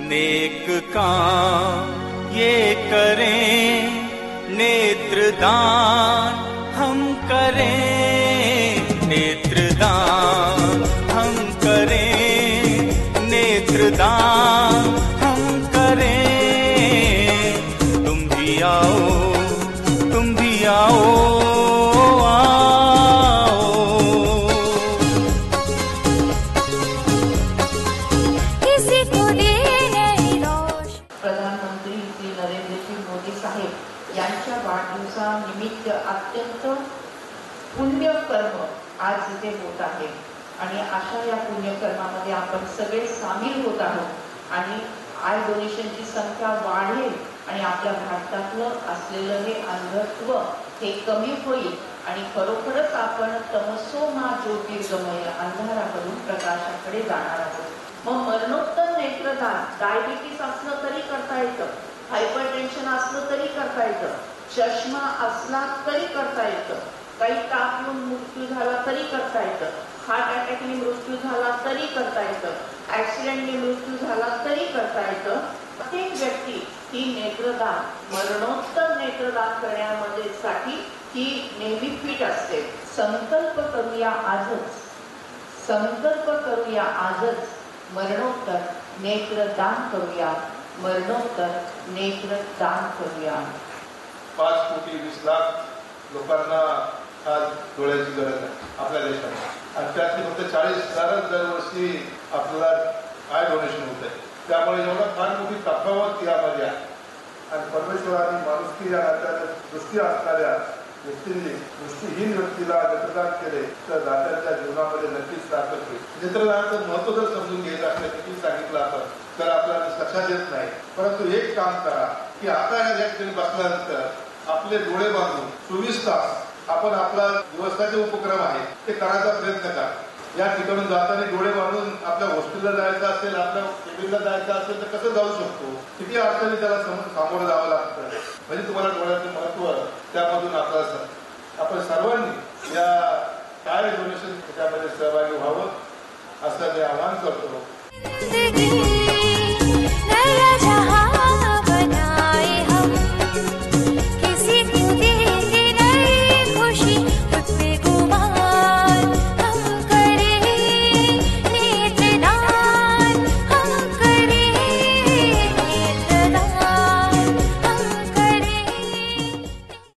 Neck काम ये करें, नेत्रदान हम करें, नेत्रदान हम करें, नेत्रदान हम करें। तुम भी आओ, तुम भी आओ, यांच्या वाढदिवसानिमित्त अत्यंत पुण्यकर्म आज इथे होत आहे आणि अशा या पुण्यकर्मामध्ये आपण सगळे सामील होत आहोत आणि आय डोनेशनची संख्या वाढेल आणि आपल्या भारतातलं असलेलं हे अंधत्व हे कमी होईल आणि खरोखरच आपण तमसो मा ज्योतिर्गमय अंधाराकडून प्रकाशाकडे जाणार आहोत। मग मरणोत्तर नेत्रदान डायबिटीस असलं तरी करता येतं, हायपरटेन्शन असलं तरी करता येतं, चष्मा असला तरी करता येतं, काही ताप येऊन मृत्यू झाला तरी करता येतं, हार्ट अटॅकने मृत्यू झाला तरी करता येतं, ऍक्सिडेंटने मृत्यू झाला तरी करता येतं। प्रत्येक व्यक्ती ही नेत्रदान मरणोत्तर नेत्रदान करण्यामध्ये साठी ही नेहमी फिट असते। संकल्प करूया आजच, संकल्प करूया आजच, मरणोत्तर नेत्रदान करूया, मरणोत्तर नेत्रदान करूया। 5,20,00,000 लोकांना आज डोळ्याची गरज आहे आपल्या देशात आणि त्यातली फक्त 40,000 दरवर्षी आपल्याला आय डोनेशन होत आहे। त्यामुळे एवढा फार मोठी तफावत यामध्ये आहे आणि परमेश्वराने माणुसकी या नात्याने दृष्टी असणाऱ्या व्यक्तींनी दृष्टीहीन व्यक्तीला नेत्रदान केले तर दात्यांच्या जीवनामध्ये नक्कीच ताकद होईल। नेत्रदानाचं महत्व जर समजून घ्यायचं असलं किती सांगितलं आपण तर आपल्याला लक्षात येत नाही, परंतु एक काम करा की आता या ठिकाणी बसल्यानंतर आपले डोळे बांधून 24 तास आपण आपला दिवसाचे उपक्रम आहे ते करायचा प्रयत्न करा। या ठिकाणून जाताना डोळे बांधून आपल्या हॉस्टेलला जायचं असेल, आपल्या केबिनला जायचं असेल तर कसं जाऊ शकतो, किती अडचणी त्याला सामोरं जावं लागतं, म्हणजे तुम्हाला डोळ्याचं महत्व त्यामधून आपल्याला आपण सर्वांनी या काय डोनेशन त्यामध्ये सहभागी व्हावं असं मी आवाहन करतो। किसी को देंगे नई खुशी, खुद पे